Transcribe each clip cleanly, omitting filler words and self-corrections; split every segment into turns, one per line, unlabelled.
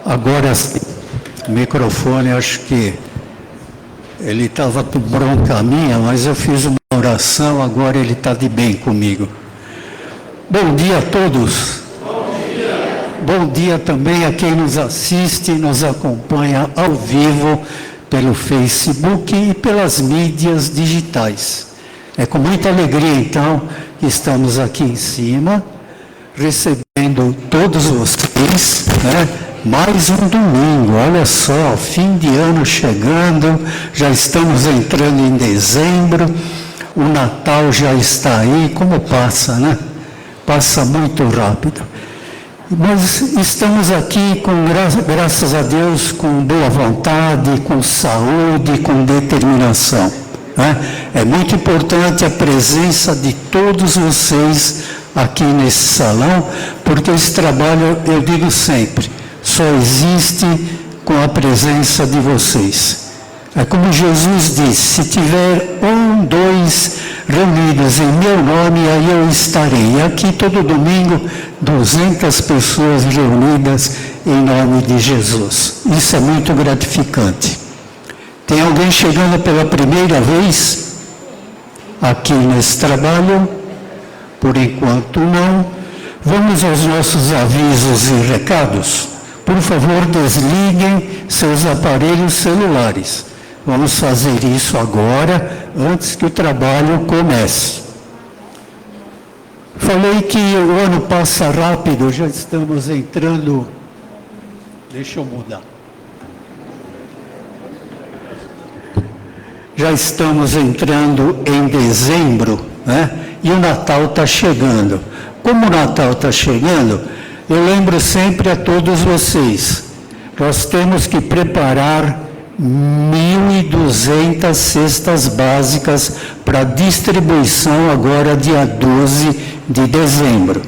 Agora sim, o microfone, acho que ele estava com bronca minha, mas eu fiz uma oração, agora ele está de bem comigo. Bom dia a todos.
Bom dia.
Bom dia também a quem nos assiste e nos acompanha ao vivo pelo Facebook e pelas mídias digitais. É com muita alegria, então, que estamos aqui em cima, recebendo todos vocês, né? Mais um domingo, olha só, fim de ano chegando, já estamos entrando em dezembro, o Natal já está aí, como passa, né? Passa muito rápido. Mas estamos aqui, graças a Deus, com boa vontade, com saúde, com determinação, né? É muito importante a presença de todos vocês aqui nesse salão, porque esse trabalho, eu digo sempre, só existe com a presença de vocês. É como Jesus disse, se tiver 1, 2 reunidos em meu nome, aí eu estarei. E aqui todo domingo, 200 pessoas reunidas em nome de Jesus. Isso é muito gratificante. Tem alguém chegando pela primeira vez aqui nesse trabalho? Por enquanto não. Vamos aos nossos avisos e recados. Por favor, desliguem seus aparelhos celulares. Vamos fazer isso agora, antes que o trabalho comece. Falei que o ano passa rápido, já estamos entrando... Deixa eu mudar. Já estamos entrando em dezembro, né? E o Natal está chegando. Como o Natal está chegando, eu lembro sempre a todos vocês, nós temos que preparar 1.200 cestas básicas para distribuição agora dia 12 de dezembro.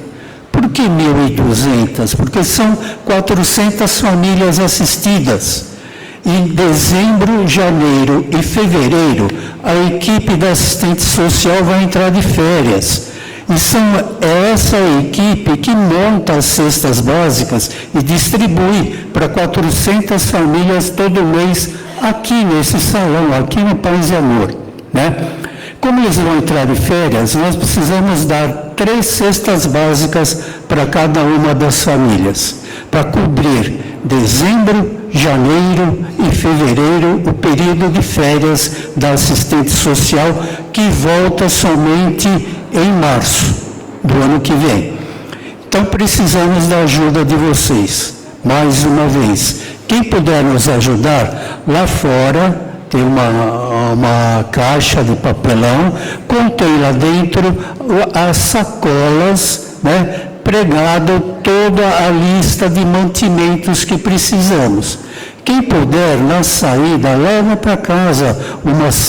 Por que 1.200? Porque são 400 famílias assistidas. Em dezembro, janeiro e fevereiro, a equipe da assistente social vai entrar de férias. E é essa equipe que monta as cestas básicas e distribui para 400 famílias todo mês aqui nesse salão, aqui no Paz e Amor, né? Como eles vão entrar de férias, nós precisamos dar 3 cestas básicas para cada uma das famílias, para cobrir dezembro, janeiro e fevereiro, o período de férias da assistente social, que volta somente em março do ano que vem. Então precisamos da ajuda de vocês, mais uma vez. Quem puder nos ajudar, lá fora tem uma caixa de papelão, contém lá dentro as sacolas, né, pregado toda a lista de mantimentos que precisamos. Quem puder, na saída, leva para casa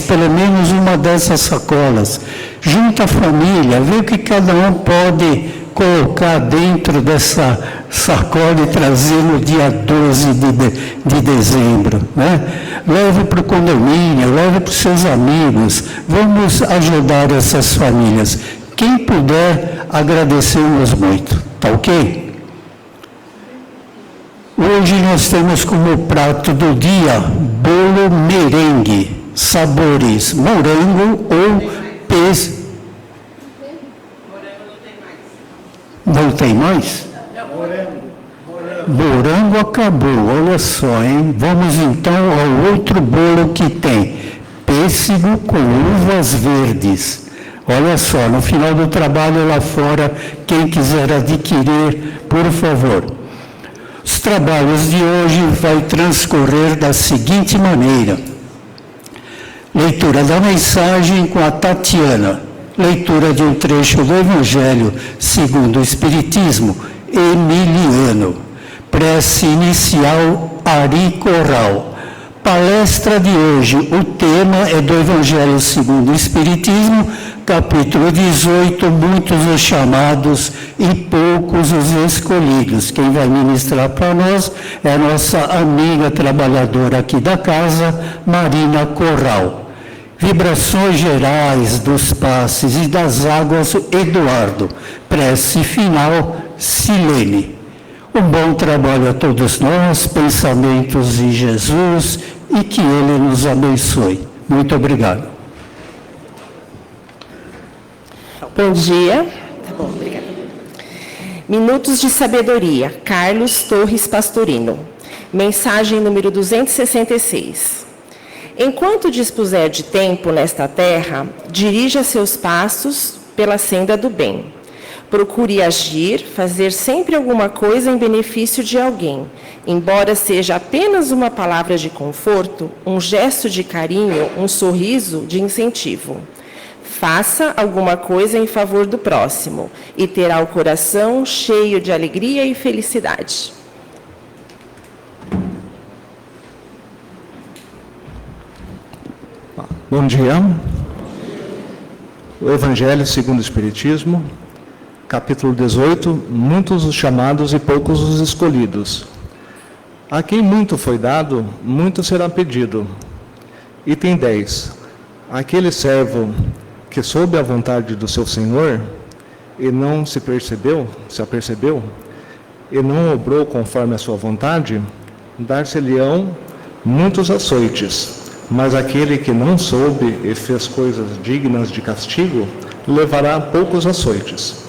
pelo menos uma dessas sacolas. Junta a família, vê o que cada um pode colocar dentro dessa sacola e trazer no dia 12 de dezembro, né? Leve para o condomínio, leve para os seus amigos. Vamos ajudar essas famílias. Quem puder, agradecemos muito. Tá ok? Hoje nós temos como prato do dia bolo merengue, sabores morango ou pêssego. Não tem mais? Morango acabou, olha só, hein? Vamos então ao outro bolo que tem pêssego com uvas verdes. Olha só, no final do trabalho lá fora, quem quiser adquirir, por favor. Os trabalhos de hoje vai transcorrer da seguinte maneira. Leitura da mensagem com a Tatiana. Leitura de um trecho do Evangelho segundo o Espiritismo, Emiliano. Prece inicial, Ari Corral. Palestra de hoje, o tema é do Evangelho segundo o Espiritismo, capítulo 18, muitos os chamados e poucos os escolhidos. Quem vai ministrar para nós é a nossa amiga trabalhadora aqui da casa, Marina Corral. Vibrações gerais dos passes e das águas, Eduardo. Prece final, Silene. Um bom trabalho a todos nós, pensamentos em Jesus e que Ele nos abençoe. Muito obrigado.
Bom dia. Tá bom, obrigada. Minutos de Sabedoria, Carlos Torres Pastorino. Mensagem número 266. Enquanto dispuser de tempo nesta terra, dirija seus passos pela senda do bem. Procure agir, fazer sempre alguma coisa em benefício de alguém, embora seja apenas uma palavra de conforto, um gesto de carinho, um sorriso de incentivo. Faça alguma coisa em favor do próximo e terá o coração cheio de alegria e felicidade.
Bom dia. O Evangelho segundo o Espiritismo, capítulo 18, muitos os chamados e poucos os escolhidos. A quem muito foi dado, muito será pedido. Item 10. Aquele servo que soube a vontade do seu Senhor e não se apercebeu, e não obrou conforme a sua vontade, dar-se-lhe-ão muitos açoites. Mas aquele que não soube e fez coisas dignas de castigo, levará poucos açoites.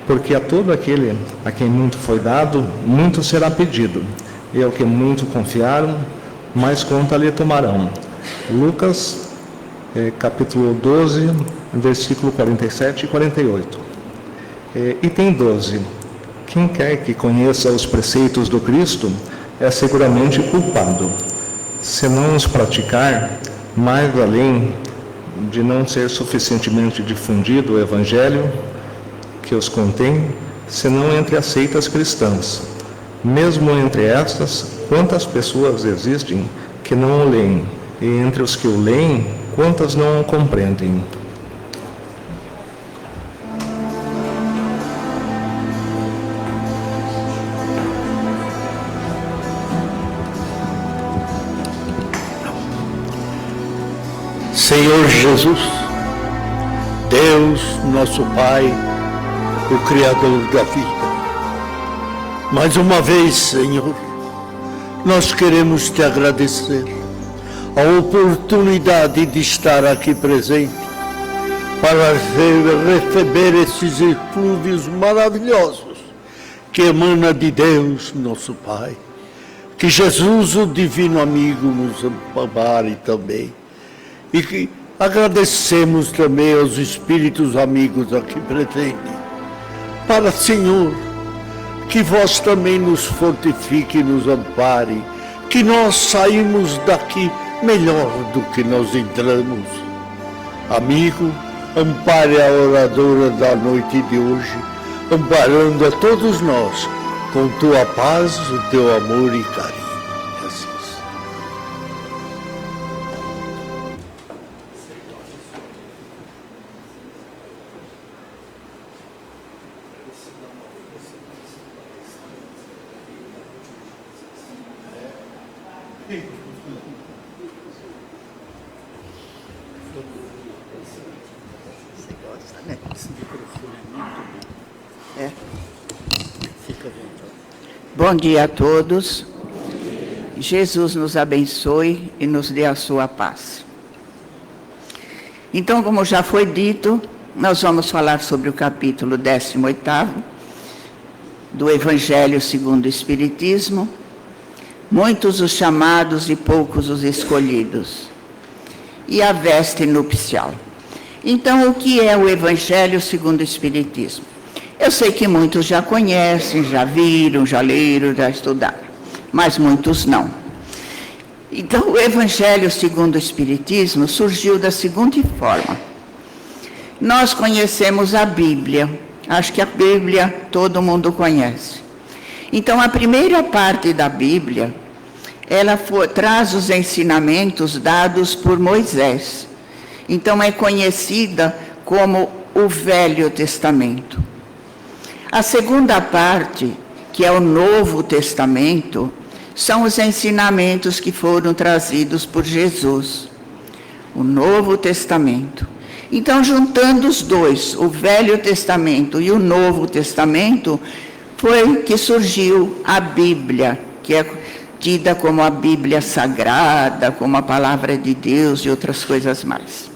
Porque a todo aquele a quem muito foi dado, muito será pedido. E ao que muito confiaram, mais conta lhe tomarão. Lucas, capítulo 12, versículo 47 e 48. Item 12. Quem quer que conheça os preceitos do Cristo, é seguramente culpado. Se não os praticar, mais além de não ser suficientemente difundido o Evangelho que os contém, senão entre as seitas cristãs. Mesmo entre estas, quantas pessoas existem que não o leem? E entre os que o leem, quantas não o compreendem?
Senhor Jesus, Deus, nosso Pai, o Criador da vida. Mais uma vez, Senhor, nós queremos te agradecer a oportunidade de estar aqui presente para receber esses eflúvios maravilhosos que emana de Deus, nosso Pai. Que Jesus, o divino amigo, nos ampare também. E que agradecemos também aos espíritos amigos aqui presentes. Para, Senhor, que vós também nos fortifique e nos ampare, que nós saímos daqui melhor do que nós entramos. Amigo, ampare a oradora da noite de hoje, amparando a todos nós com tua paz, o teu amor e carinho.
Você gosta, né? Esse microfone é muito bom. É. Fica à vontade. Bom dia a todos. Jesus nos abençoe e nos dê a sua paz. Então, como já foi dito, nós vamos falar sobre o capítulo 18º do Evangelho segundo o Espiritismo. Muitos os chamados e poucos os escolhidos. E a veste nupcial. Então, o que é o Evangelho segundo o Espiritismo? Eu sei que muitos já conhecem, já viram, já leram, já estudaram, mas muitos não. Então, o Evangelho segundo o Espiritismo surgiu da seguinte forma. Nós conhecemos a Bíblia. Acho que a Bíblia todo mundo conhece. Então, a primeira parte da Bíblia, ela traz os ensinamentos dados por Moisés. Então, é conhecida como o Velho Testamento. A segunda parte, que é o Novo Testamento, são os ensinamentos que foram trazidos por Jesus. O Novo Testamento. Então, juntando os dois, o Velho Testamento e o Novo Testamento, foi que surgiu a Bíblia, que é tida como a Bíblia Sagrada, como a Palavra de Deus e outras coisas mais.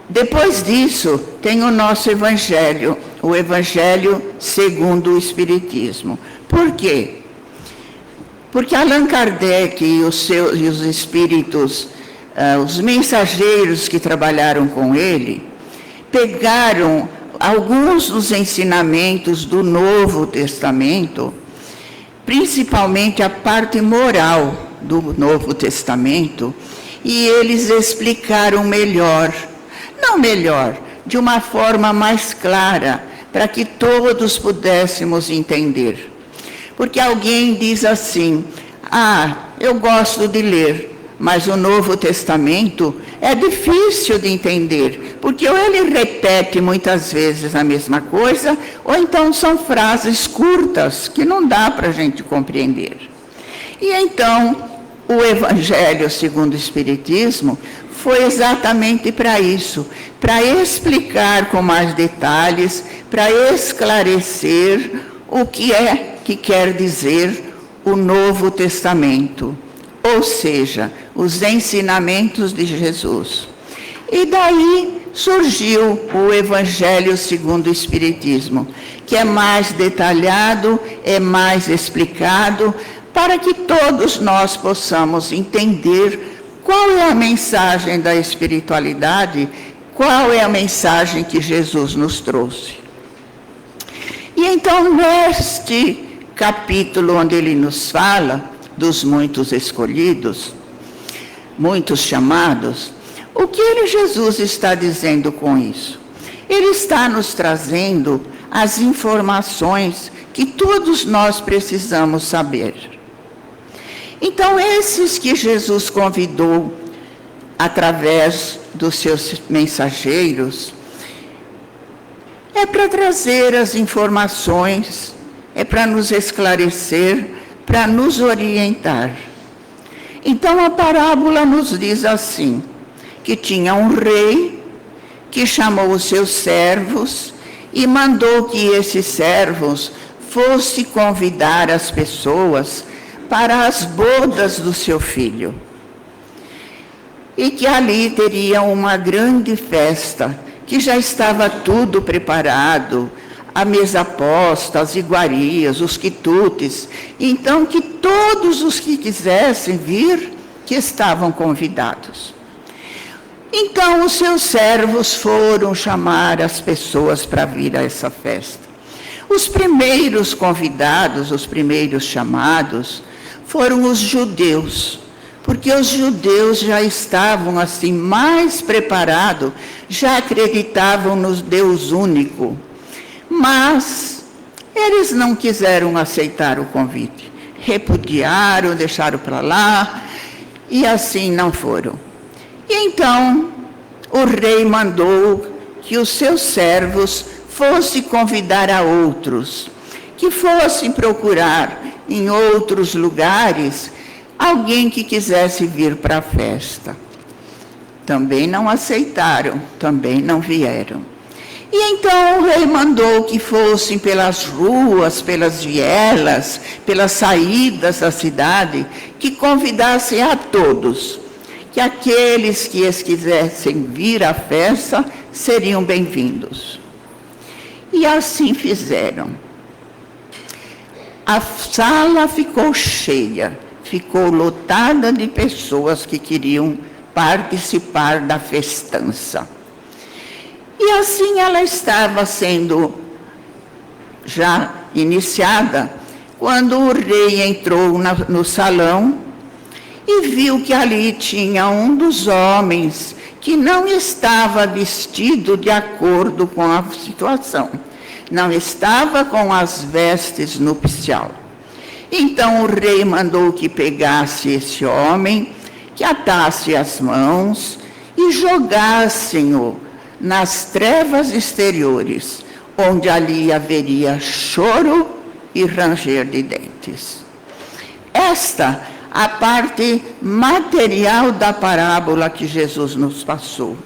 Depois disso, tem o nosso Evangelho, o Evangelho segundo o Espiritismo. Por quê? Porque Allan Kardec e os espíritos, os mensageiros que trabalharam com ele, pegaram alguns dos ensinamentos do Novo Testamento, principalmente a parte moral do Novo Testamento, e eles explicaram melhor, não melhor, de uma forma mais clara, para que todos pudéssemos entender. Porque alguém diz assim: eu gosto de ler, mas o Novo Testamento é difícil de entender, porque ou ele repete muitas vezes a mesma coisa, ou então são frases curtas, que não dá para a gente compreender. E então, o Evangelho segundo o Espiritismo foi exatamente para isso, para explicar com mais detalhes, para esclarecer o que é que quer dizer o Novo Testamento, ou seja, os ensinamentos de Jesus. E daí surgiu o Evangelho segundo o Espiritismo, que é mais detalhado, é mais explicado, para que todos nós possamos entender qual é a mensagem da espiritualidade, qual é a mensagem que Jesus nos trouxe. E então, neste capítulo onde ele nos fala dos muitos escolhidos, muitos chamados, o que Jesus está dizendo com isso? Ele está nos trazendo as informações que todos nós precisamos saber. Então, esses que Jesus convidou através dos seus mensageiros, é para trazer as informações, é para nos esclarecer, para nos orientar. Então, a parábola nos diz assim, que tinha um rei que chamou os seus servos e mandou que esses servos fossem convidar as pessoas para as bodas do seu filho. E que ali teria uma grande festa, que já estava tudo preparado, a mesa posta, as iguarias, os quitutes. Então, que todos os que quisessem vir, que estavam convidados. Então, os seus servos foram chamar as pessoas para vir a essa festa. Os primeiros convidados, os primeiros chamados, foram os judeus, porque os judeus já estavam assim mais preparados, já acreditavam no Deus único, mas eles não quiseram aceitar o convite, repudiaram, deixaram para lá, e assim não foram. E então o rei mandou que os seus servos fossem convidar a outros, que fossem procurar em outros lugares alguém que quisesse vir para a festa. Também não aceitaram, também não vieram. E então o rei mandou que fossem pelas ruas, pelas vielas, pelas saídas da cidade, que convidassem a todos, que aqueles que quisessem vir à festa seriam bem-vindos. E assim fizeram. A sala ficou cheia, ficou lotada de pessoas que queriam participar da festança. E assim ela estava sendo já iniciada, quando o rei entrou no salão e viu que ali tinha um dos homens que não estava vestido de acordo com a situação. Não estava com as vestes nupcial. Então o rei mandou que pegasse esse homem, que atasse as mãos e jogassem-o nas trevas exteriores, onde ali haveria choro e ranger de dentes. Esta a parte material da parábola que Jesus nos passou.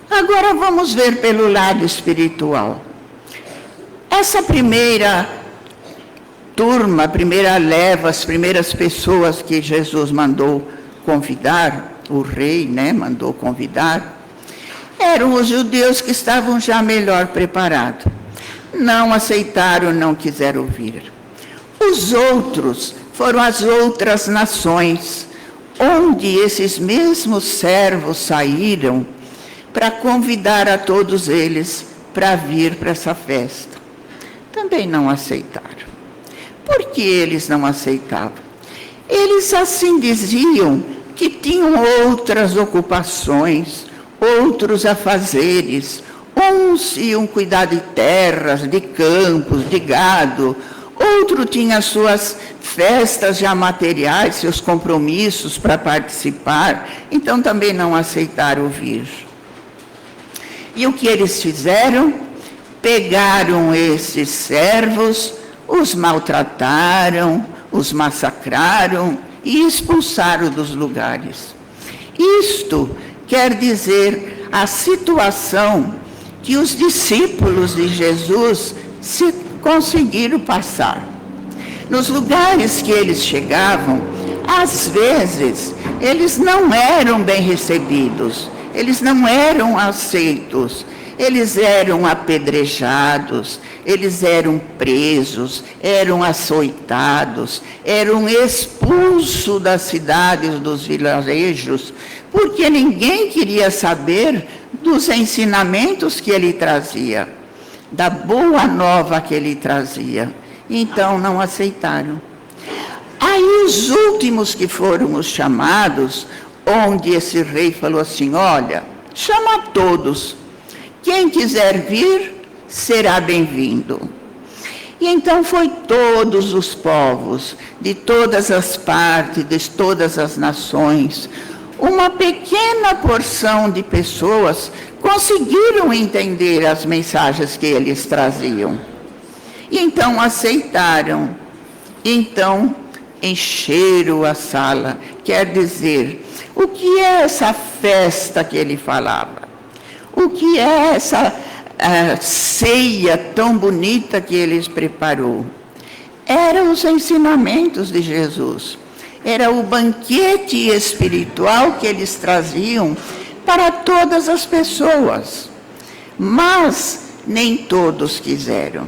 Agora vamos ver pelo lado espiritual. Essa primeira turma, a primeira leva, as primeiras pessoas que Jesus mandou convidar, o rei, né, mandou convidar, eram os judeus que estavam já melhor preparados. Não aceitaram, não quiseram ouvir. Os outros foram as outras nações, onde esses mesmos servos saíram para convidar a todos eles para vir para essa festa. Também não aceitaram. Por que eles não aceitavam? Eles assim diziam que tinham outras ocupações, outros afazeres. Uns iam cuidar de terras, de campos, de gado. Outro tinha suas festas já materiais, seus compromissos para participar. Então também não aceitaram vir. E o que eles fizeram? Pegaram esses servos, os maltrataram, os massacraram e expulsaram dos lugares. Isto quer dizer a situação que os discípulos de Jesus se conseguiram passar. Nos lugares que eles chegavam, às vezes, eles não eram bem recebidos, eles não eram aceitos, eles eram apedrejados, eles eram presos, eram açoitados, eram expulsos das cidades, dos vilarejos, porque ninguém queria saber dos ensinamentos que ele trazia, da boa nova que ele trazia. Então não aceitaram. Aí os últimos que foram os chamados, onde esse rei falou assim: olha, chama todos, quem quiser vir será bem-vindo. E então foi todos os povos, de todas as partes, de todas as nações. Uma pequena porção de pessoas conseguiram entender as mensagens que eles traziam. E então aceitaram. Então encheram a sala. Quer dizer, o que é essa festa que ele falava? O que é essa ceia tão bonita que eles preparou? Eram os ensinamentos de Jesus. Era o banquete espiritual que eles traziam para todas as pessoas. Mas nem todos quiseram.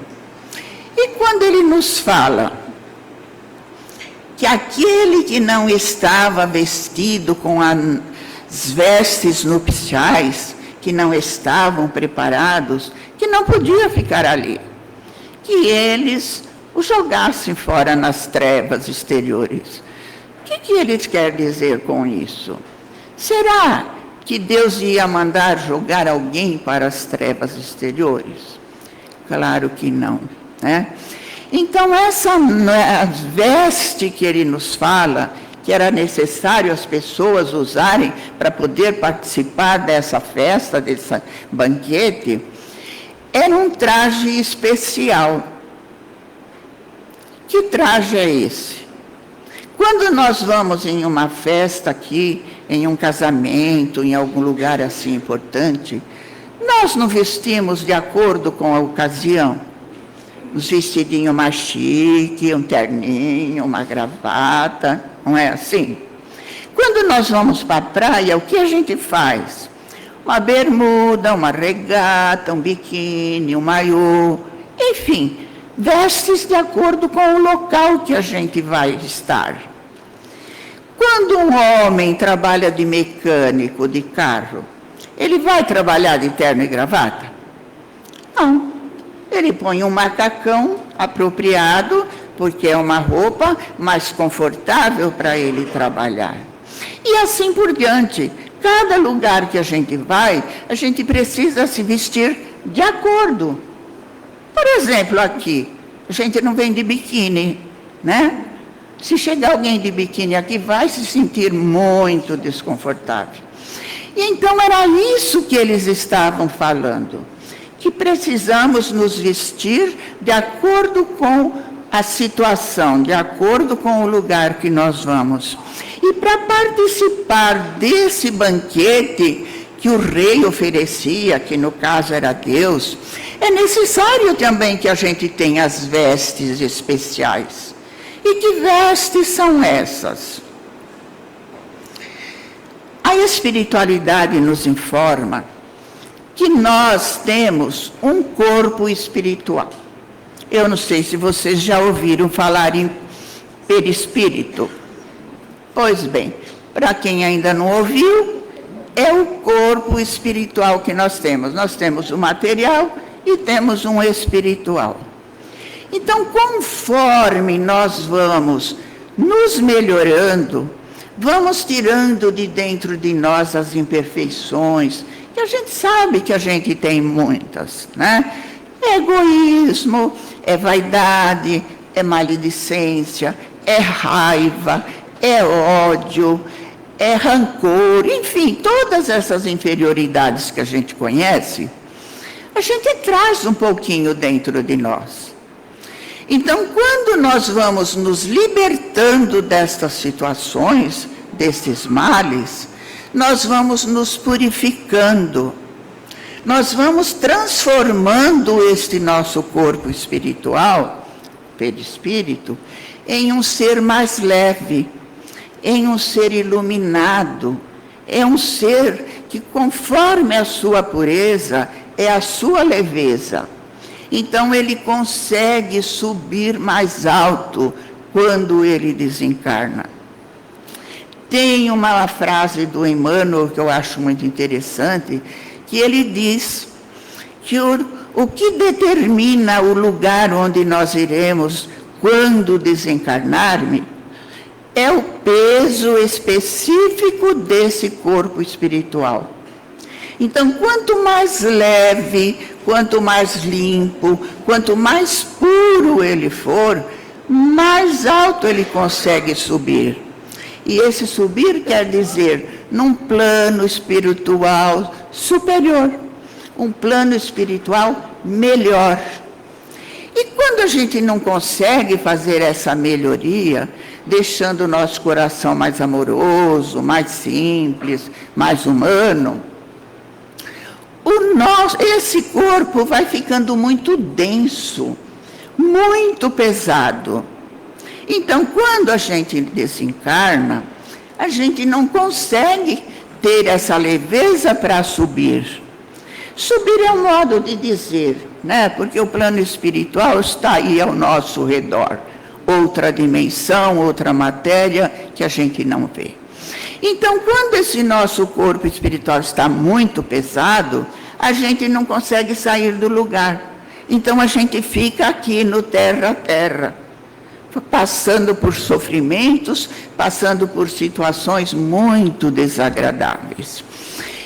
E quando ele nos fala que aquele que não estava vestido com as vestes nupciais, que não estavam preparados, que não podia ficar ali, que eles o jogassem fora nas trevas exteriores. O que ele quer dizer com isso? Será que Deus ia mandar jogar alguém para as trevas exteriores? Claro que não, né? Então, essa veste que ele nos fala, que era necessário as pessoas usarem para poder participar dessa festa, desse banquete, era um traje especial. Que traje é esse? Quando nós vamos em uma festa aqui, em um casamento, em algum lugar assim importante, nós não vestimos de acordo com a ocasião. Uns vestidinhos mais chique, um terninho, uma gravata, não é assim? Quando nós vamos para a praia, o que a gente faz? Uma bermuda, uma regata, um biquíni, um maiô, enfim, vestes de acordo com o local que a gente vai estar. Quando um homem trabalha de mecânico de carro, ele vai trabalhar de terno e gravata? Não. Ele põe um macacão apropriado, porque é uma roupa mais confortável para ele trabalhar. E assim por diante. Cada lugar que a gente vai, a gente precisa se vestir de acordo. Por exemplo, aqui, a gente não vem de biquíni, né? Se chegar alguém de biquíni aqui, vai se sentir muito desconfortável. E então era isso que eles estavam falando, que precisamos nos vestir de acordo com a situação, de acordo com o lugar que nós vamos. E para participar desse banquete que o rei oferecia, que no caso era Deus, é necessário também que a gente tenha as vestes especiais. E que vestes são essas? A espiritualidade nos informa que nós temos um corpo espiritual. Eu não sei se vocês já ouviram falar em perispírito. Pois bem, para quem ainda não ouviu, é o corpo espiritual que nós temos. Nós temos o material e temos um espiritual. Então, conforme nós vamos nos melhorando, vamos tirando de dentro de nós as imperfeições, que a gente sabe que a gente tem muitas, né? É egoísmo, é vaidade, é maledicência, é raiva, é ódio, é rancor, enfim, todas essas inferioridades que a gente conhece, a gente traz um pouquinho dentro de nós. Então, quando nós vamos nos libertando destas situações, destes males, nós vamos nos purificando, nós vamos transformando este nosso corpo espiritual, perispírito, em um ser mais leve, em um ser iluminado, é um ser que, conforme a sua pureza, é a sua leveza. Então, ele consegue subir mais alto quando ele desencarna. Tem uma frase do Emmanuel que eu acho muito interessante, que ele diz que o que determina o lugar onde nós iremos quando desencarnarmos é o peso específico desse corpo espiritual. Então, quanto mais leve, quanto mais limpo, quanto mais puro ele for, mais alto ele consegue subir. E esse subir quer dizer num plano espiritual superior, um plano espiritual melhor. E quando a gente não consegue fazer essa melhoria, deixando o nosso coração mais amoroso, mais simples, mais humano, esse corpo vai ficando muito denso, muito pesado. Então, quando a gente desencarna, a gente não consegue ter essa leveza para subir. Subir é um modo de dizer, né? Porque o plano espiritual está aí ao nosso redor. Outra dimensão, outra matéria que a gente não vê. Então, quando esse nosso corpo espiritual está muito pesado, a gente não consegue sair do lugar. Então, a gente fica aqui no terra-terra, passando por sofrimentos, passando por situações muito desagradáveis.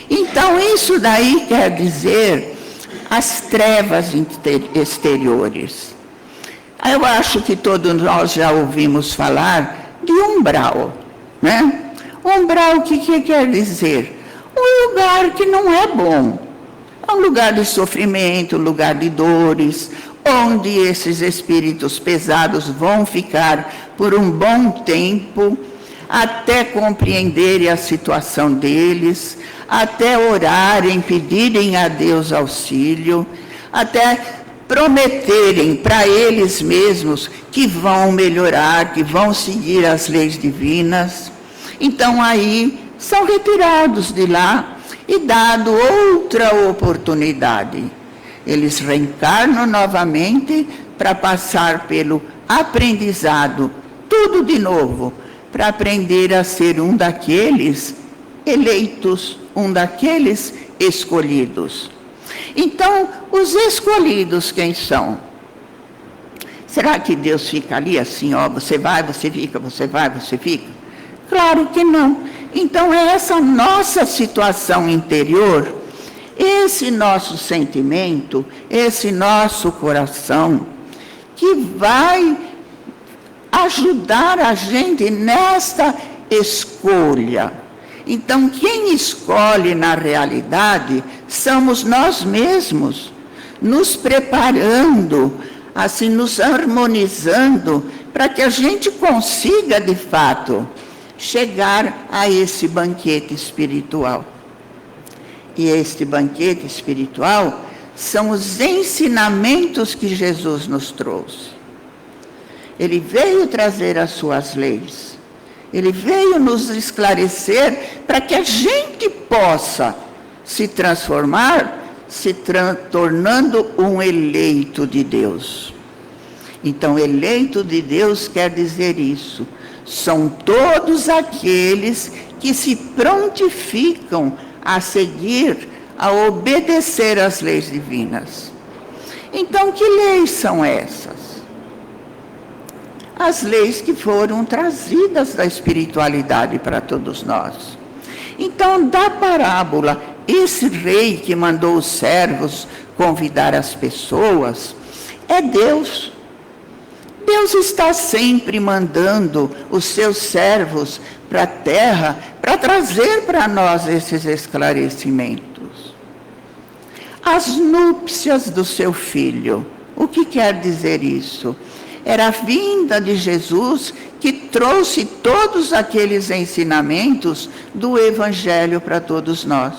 Então, isso daí quer dizer as trevas exteriores. Eu acho que todos nós já ouvimos falar de umbral, né? Umbral, o que quer dizer? Um lugar que não é bom. É um lugar de sofrimento, um lugar de dores, onde esses espíritos pesados vão ficar por um bom tempo, até compreenderem a situação deles, até orarem, pedirem a Deus auxílio, até prometerem para eles mesmos que vão melhorar, que vão seguir as leis divinas. Então, aí, são retirados de lá e dado outra oportunidade. Eles reencarnam novamente para passar pelo aprendizado, tudo de novo, para aprender a ser um daqueles eleitos, um daqueles escolhidos. Então, os escolhidos quem são? Será que Deus fica ali assim, ó, você vai, você fica, você vai, você fica? Claro que não. Então, é essa nossa situação interior, esse nosso sentimento, esse nosso coração, que vai ajudar a gente nesta escolha. Então, quem escolhe na realidade somos nós mesmos, nos preparando, assim, nos harmonizando, para que a gente consiga, de fato, chegar a esse banquete espiritual. e este banquete espiritual são os ensinamentos que Jesus nos trouxe. Ele veio trazer as suas leis. Ele veio nos esclarecer para que a gente possa se transformar, tornando um eleito de Deus. Então, eleito de Deus quer dizer isso. São todos aqueles que se prontificam a seguir, a obedecer às leis divinas. Então, que leis são essas? As leis que foram trazidas da espiritualidade para todos nós. Então, da parábola, esse rei que mandou os servos convidar as pessoas, é Deus. Deus está sempre mandando os seus servos para a terra para trazer para nós esses esclarecimentos. As núpcias do seu filho, o que quer dizer isso? Era a vinda de Jesus que trouxe todos aqueles ensinamentos do Evangelho para todos nós.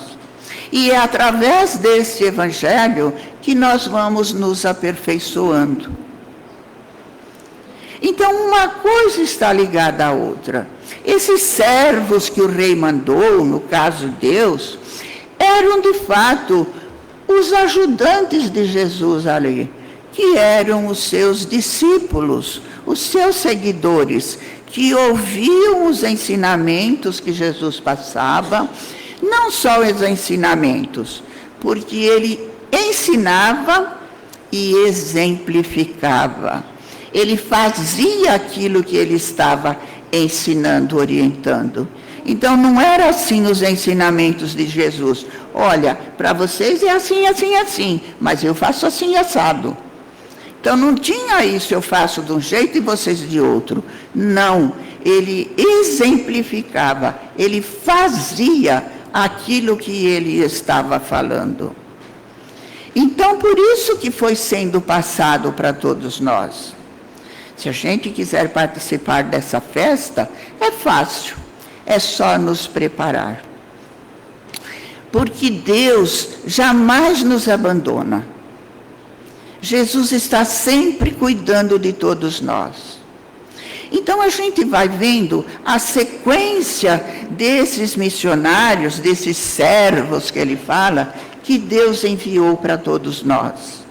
E é através desse Evangelho que nós vamos nos aperfeiçoando. Então, uma coisa está ligada à outra. Esses servos que o rei mandou, no caso Deus, eram de fato os ajudantes de Jesus ali, que eram os seus discípulos, os seus seguidores, que ouviam os ensinamentos que Jesus passava, não só os ensinamentos, porque ele ensinava e exemplificava. Ele fazia aquilo que ele estava ensinando, orientando. Então, não era assim os ensinamentos de Jesus. Olha, para vocês é assim, assim, assim, mas eu faço assim, assado. Então, não tinha isso, eu faço de um jeito e vocês de outro. Não, ele exemplificava, ele fazia aquilo que ele estava falando. Então, por isso que foi sendo passado para todos nós. Se a gente quiser participar dessa festa, é fácil, é só nos preparar. Porque Deus jamais nos abandona. Jesus está sempre cuidando de todos nós. Então a gente vai vendo a sequência desses missionários, desses servos que ele fala, que Deus enviou para todos nós.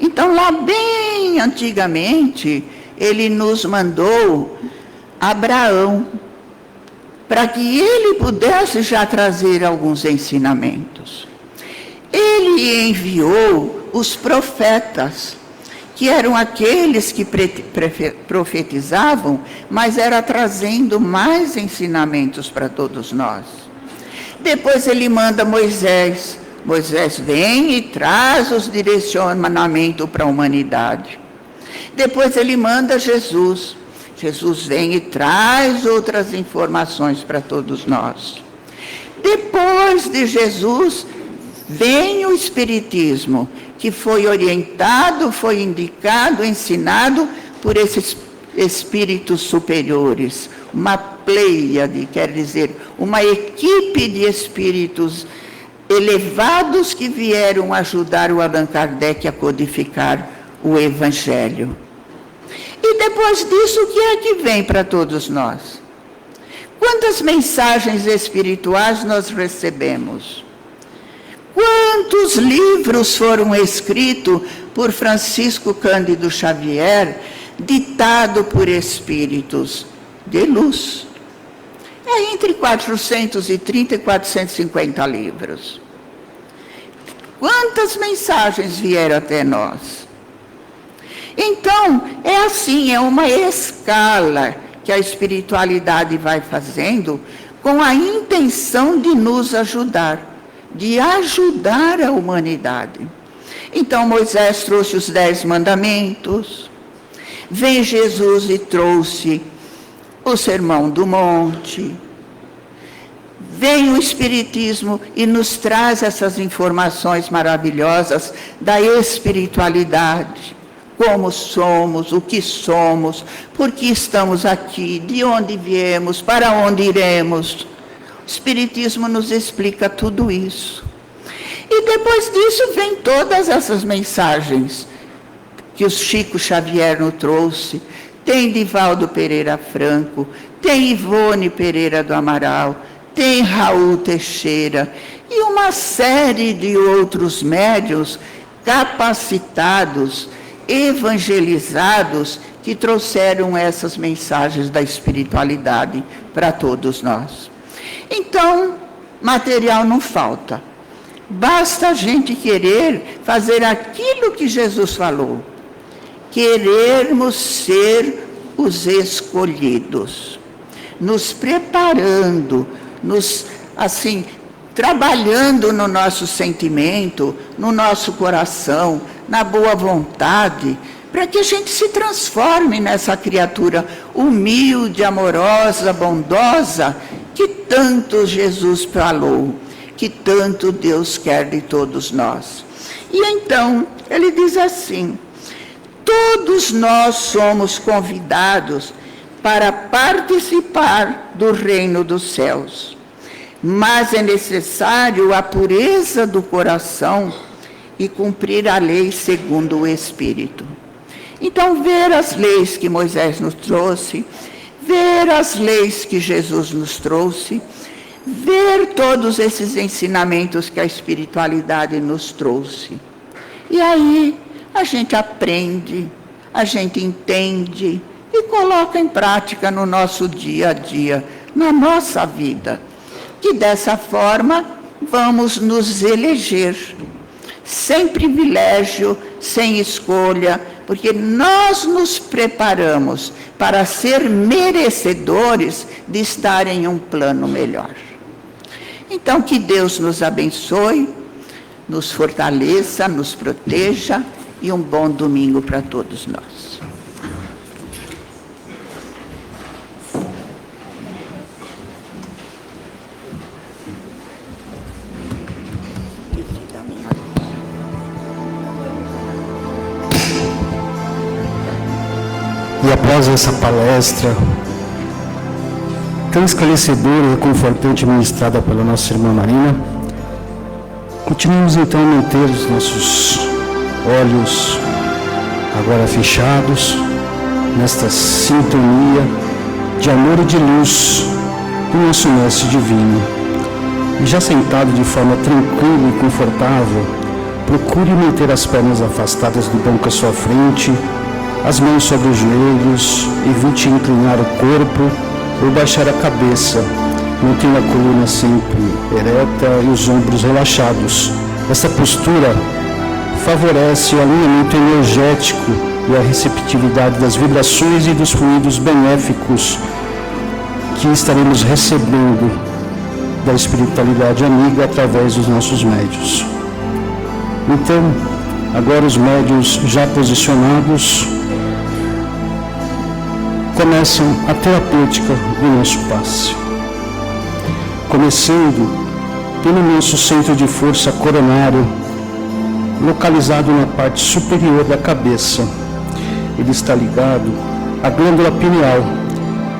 Então, lá bem antigamente, ele nos mandou Abraão, para que ele pudesse já trazer alguns ensinamentos. Ele enviou os profetas, que eram aqueles que profetizavam, mas era trazendo mais ensinamentos para todos nós. Depois ele manda Moisés. Moisés vem e traz os direcionamentos para a humanidade. Depois ele manda Jesus. Jesus vem e traz outras informações para todos nós. Depois de Jesus, vem o Espiritismo, que foi orientado, foi indicado, ensinado por esses espíritos superiores. Uma pleiade, quer dizer, uma equipe de espíritos elevados que vieram ajudar o Allan Kardec a codificar o Evangelho. E depois disso, o que é que vem para todos nós? Quantas mensagens espirituais nós recebemos? Quantos livros foram escritos por Francisco Cândido Xavier, ditado por espíritos de luz? É entre 430 e 450 livros. Quantas mensagens vieram até nós? Então, é assim, é uma escala que a espiritualidade vai fazendo com a intenção de nos ajudar, de ajudar a humanidade. Então, Moisés trouxe os 10 mandamentos, vem Jesus e trouxe o Sermão do Monte, vem o Espiritismo e nos traz essas informações maravilhosas da espiritualidade, como somos, o que somos, por que estamos aqui, de onde viemos, para onde iremos. O Espiritismo nos explica tudo isso. E depois disso vem todas essas mensagens que o Chico Xavier nos trouxe. Tem Divaldo Pereira Franco, tem Ivone Pereira do Amaral, tem Raul Teixeira e uma série de outros médiuns capacitados, evangelizados, que trouxeram essas mensagens da espiritualidade para todos nós. Então, material não falta. Basta a gente querer fazer aquilo que Jesus falou. Querermos ser os escolhidos. Nos preparando, trabalhando no nosso sentimento, no nosso coração, na boa vontade, para que a gente se transforme nessa criatura humilde, amorosa, bondosa, que tanto Jesus falou, que tanto Deus quer de todos nós. E então, ele diz assim: todos nós somos convidados para participar do reino dos céus, mas é necessário a pureza do coração e cumprir a lei segundo o Espírito. Então, ver as leis que Moisés nos trouxe, ver as leis que Jesus nos trouxe, ver todos esses ensinamentos que a espiritualidade nos trouxe. E aí a gente aprende, a gente entende e coloca em prática no nosso dia a dia, na nossa vida. Que dessa forma vamos nos eleger, sem privilégio, sem escolha, porque nós nos preparamos para ser merecedores de estar em um plano melhor. Então, que Deus nos abençoe, nos fortaleça, nos proteja e um bom domingo para todos nós.
E após essa palestra tão esclarecedora e confortante ministrada pela nossa irmã Marina, continuamos então a manter os nossos olhos agora fechados, nesta sintonia de amor e de luz do nosso Mestre Divino. E já sentado de forma tranquila e confortável, procure manter as pernas afastadas do banco à sua frente, as mãos sobre os joelhos, evite inclinar o corpo ou baixar a cabeça, mantendo a coluna sempre ereta e os ombros relaxados. Essa postura favorece o alinhamento energético e a receptividade das vibrações e dos fluidos benéficos que estaremos recebendo da espiritualidade amiga através dos nossos médiuns. Então, agora os médiuns já posicionados começam a terapêutica do nosso passe. Começando pelo nosso centro de força coronário, localizado na parte superior da cabeça. Ele está ligado à glândula pineal.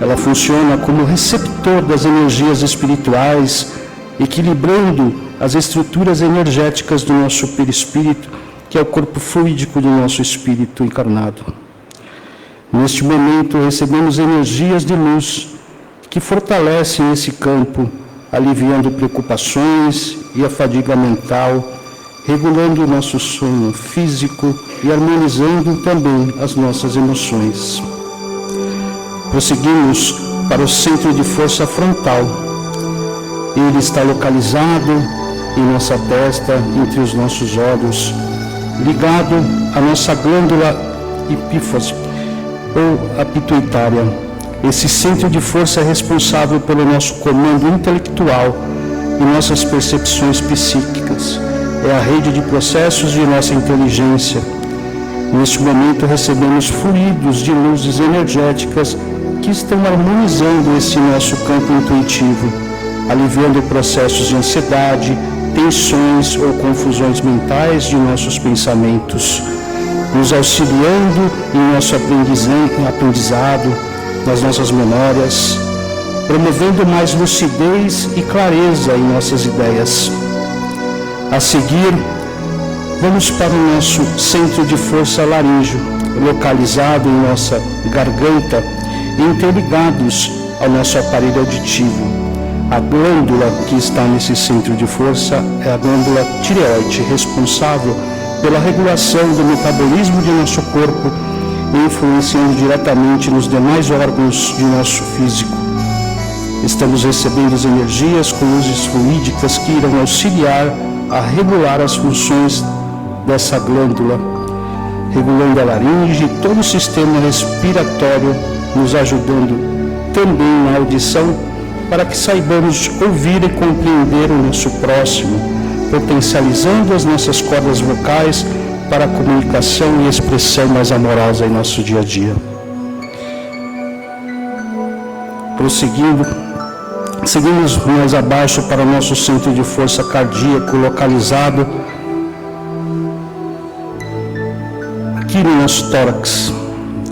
Ela funciona como receptor das energias espirituais, equilibrando as estruturas energéticas do nosso perispírito, que é o corpo fluídico do nosso espírito encarnado. Neste momento, recebemos energias de luz que fortalecem esse campo, aliviando preocupações e a fadiga mental, regulando o nosso sono físico e harmonizando também as nossas emoções. Prosseguimos para o centro de força frontal. Ele está localizado em nossa testa, entre os nossos olhos, ligado à nossa glândula epífise, ou a pituitária. Esse centro de força é responsável pelo nosso comando intelectual e nossas percepções psíquicas. É a rede de processos de nossa inteligência. Neste momento recebemos fluidos de luzes energéticas que estão harmonizando esse nosso campo intuitivo, aliviando processos de ansiedade, tensões ou confusões mentais de nossos pensamentos, nos auxiliando em nosso aprendizado, nas nossas memórias, promovendo mais lucidez e clareza em nossas ideias. A seguir, vamos para o nosso centro de força laríngeo, localizado em nossa garganta e interligados ao nosso aparelho auditivo. A glândula que está nesse centro de força é a glândula tireoide, responsável pela regulação do metabolismo de nosso corpo e influenciando diretamente nos demais órgãos de nosso físico. Estamos recebendo as energias com luzes fluídicas que irão auxiliar a regular as funções dessa glândula, regulando a laringe e todo o sistema respiratório, nos ajudando também na audição, para que saibamos ouvir e compreender o nosso próximo, potencializando as nossas cordas vocais para a comunicação e expressão mais amorosa em nosso dia a dia. Prosseguindo, seguimos mais abaixo para o nosso centro de força cardíaco, localizado aqui no nosso tórax.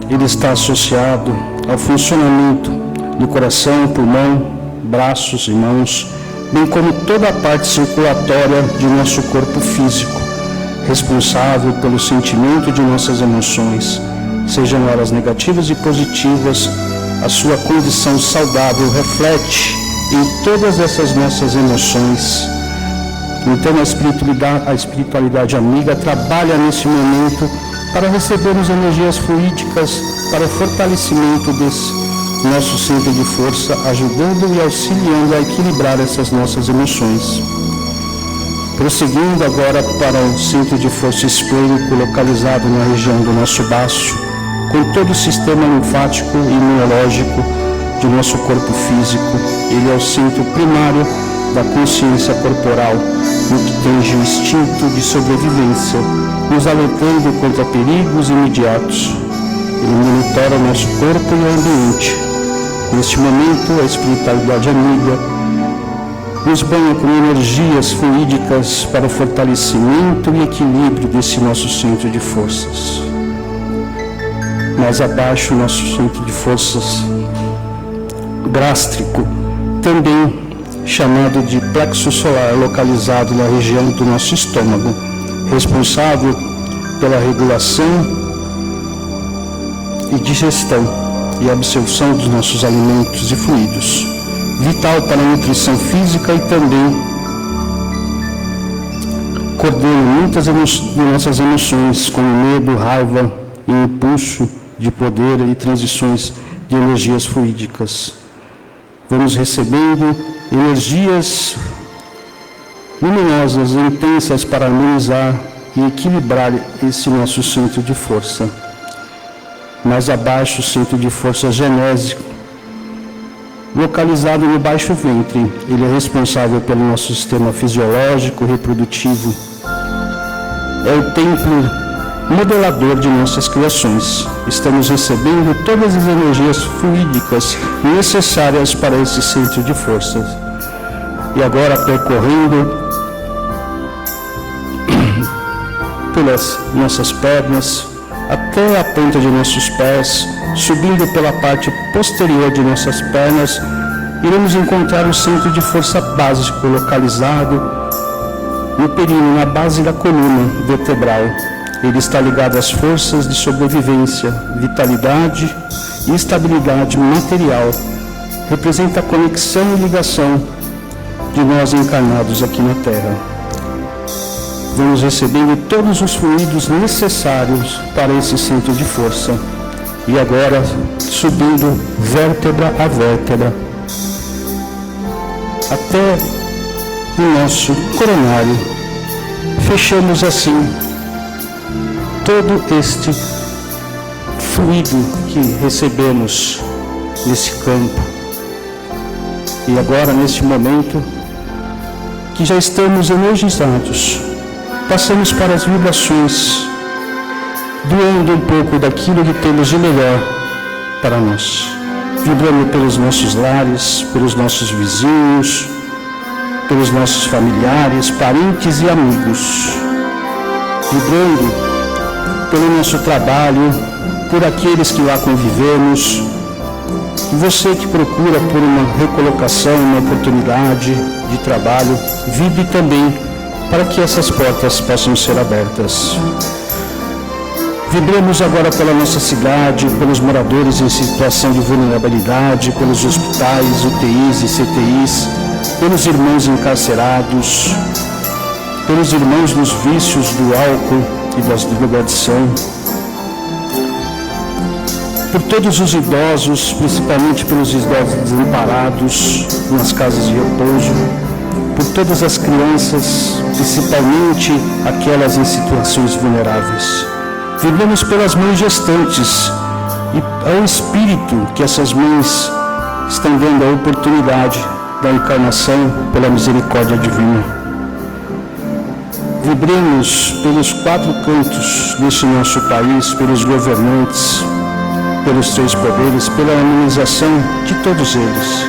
Ele está associado ao funcionamento do coração, pulmão, braços e mãos, bem como toda a parte circulatória de nosso corpo físico, responsável pelo sentimento de nossas emoções, sejam elas negativas e positivas. A sua condição saudável reflete em todas essas nossas emoções. Então a espiritualidade amiga trabalha nesse momento para recebermos energias fluídicas para o fortalecimento desse nosso centro de força, ajudando e auxiliando a equilibrar essas nossas emoções. Prosseguindo agora para o centro de força esplênico, localizado na região do nosso baço, com todo o sistema linfático e imunológico de nosso corpo físico. Ele é o centro primário da consciência corporal, no que tange o instinto de sobrevivência, nos alertando contra perigos imediatos. Ele monitora o nosso corpo e o ambiente. Neste momento, a espiritualidade amiga nos banha com energias fluídicas para o fortalecimento e equilíbrio desse nosso centro de forças. Mais abaixo, o nosso centro de forças gástrico, também chamado de plexo solar, localizado na região do nosso estômago, responsável pela regulação e digestão e absorção dos nossos alimentos e fluidos, vital para a nutrição física e também coordena muitas de nossas emoções, como medo, raiva e impulso de poder e transições de energias fluídicas. Vamos recebendo energias luminosas e intensas para harmonizar e equilibrar esse nosso centro de força. Mais abaixo, o centro de força genésico, localizado no baixo ventre. Ele é responsável pelo nosso sistema fisiológico, reprodutivo. É o templo modelador de nossas criações. Estamos recebendo todas as energias fluídicas necessárias para esse centro de forças. E agora percorrendo pelas nossas pernas, até a ponta de nossos pés, subindo pela parte posterior de nossas pernas, iremos encontrar o centro de força básico, localizado no períneo, na base da coluna vertebral. Ele está ligado às forças de sobrevivência, vitalidade e estabilidade material. Representa a conexão e ligação de nós encarnados aqui na Terra. Vamos recebendo todos os fluidos necessários para esse centro de força. E agora, subindo vértebra a vértebra, até o nosso coronário. Fechamos assim todo este fluido que recebemos nesse campo. E agora, neste momento, que já estamos energizados, passamos para as vibrações, doando um pouco daquilo que temos de melhor para nós, vibrando pelos nossos lares, pelos nossos vizinhos, pelos nossos familiares, parentes e amigos, vibrando pelo nosso trabalho, por aqueles que lá convivemos, E você que procura por uma recolocação, uma oportunidade de trabalho, vibre também para que essas portas possam ser abertas. Vibremos agora pela nossa cidade, pelos moradores em situação de vulnerabilidade, pelos hospitais, UTIs e CTIs, pelos irmãos encarcerados, pelos irmãos nos vícios do álcool e da drogadição, por todos os idosos, principalmente pelos idosos desamparados nas casas de repouso, por todas as crianças, principalmente aquelas em situações vulneráveis. Vibramos pelas mães gestantes e ao Espírito que essas mães estão dando a oportunidade da encarnação pela misericórdia divina. Vibremos pelos 4 cantos deste nosso país, pelos governantes, pelos 3 poderes, pela harmonização de todos eles.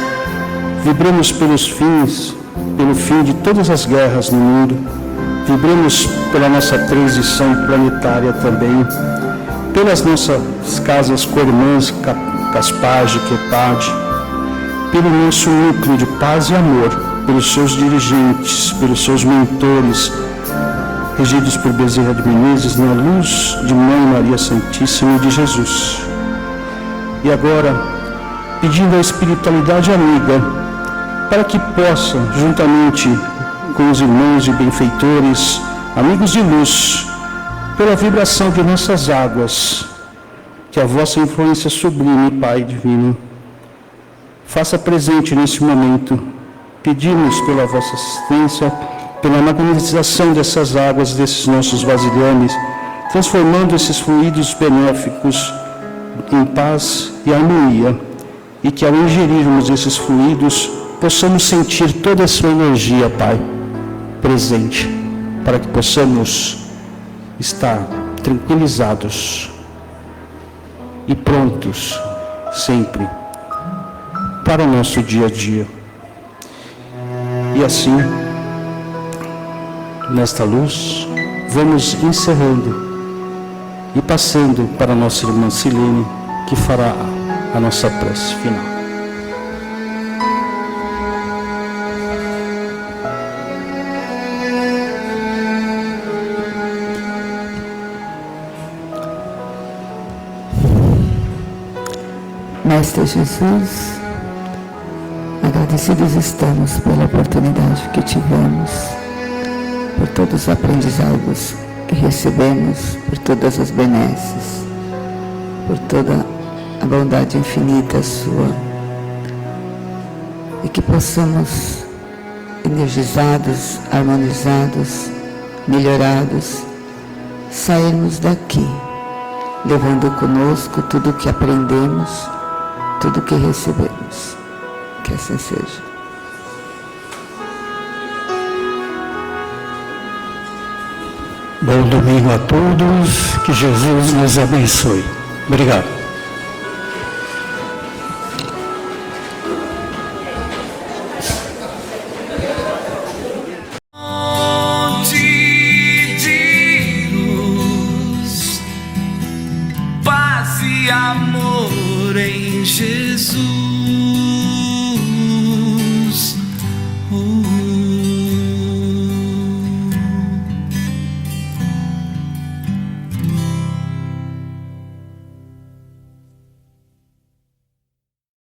Vibremos pelo fim de todas as guerras no mundo. Vibremos pela nossa transição planetária também, pelas nossas casas co-irmãs, Caspage, Quepade, pelo nosso núcleo de paz e amor, pelos seus dirigentes, pelos seus mentores, regidos por Bezerra de Menezes, na luz de Mãe Maria Santíssima e de Jesus. E agora, pedindo a espiritualidade amiga, para que possa, juntamente com os irmãos e benfeitores, amigos de luz, pela vibração de nossas águas, que a vossa influência sublime, Pai divino, faça presente nesse momento. Pedimos pela vossa assistência, pela magnetização dessas águas, desses nossos vasilhames, transformando esses fluidos benéficos em paz e harmonia, e que ao ingerirmos esses fluidos, possamos sentir toda a sua energia, Pai, presente, para que possamos estar tranquilizados e prontos sempre para o nosso dia a dia. E assim, nesta luz, vamos encerrando e passando para a nossa irmã Silene, que fará a nossa prece final.
Mestre Jesus, agradecidos estamos pela oportunidade que tivemos, por todos os aprendizados que recebemos, por todas as benesses, por toda a bondade infinita sua, e que possamos, energizados, harmonizados, melhorados, sairmos daqui, levando conosco tudo o que aprendemos, tudo o que recebemos. Que assim seja.
Bom domingo a todos, que Jesus nos abençoe. Obrigado.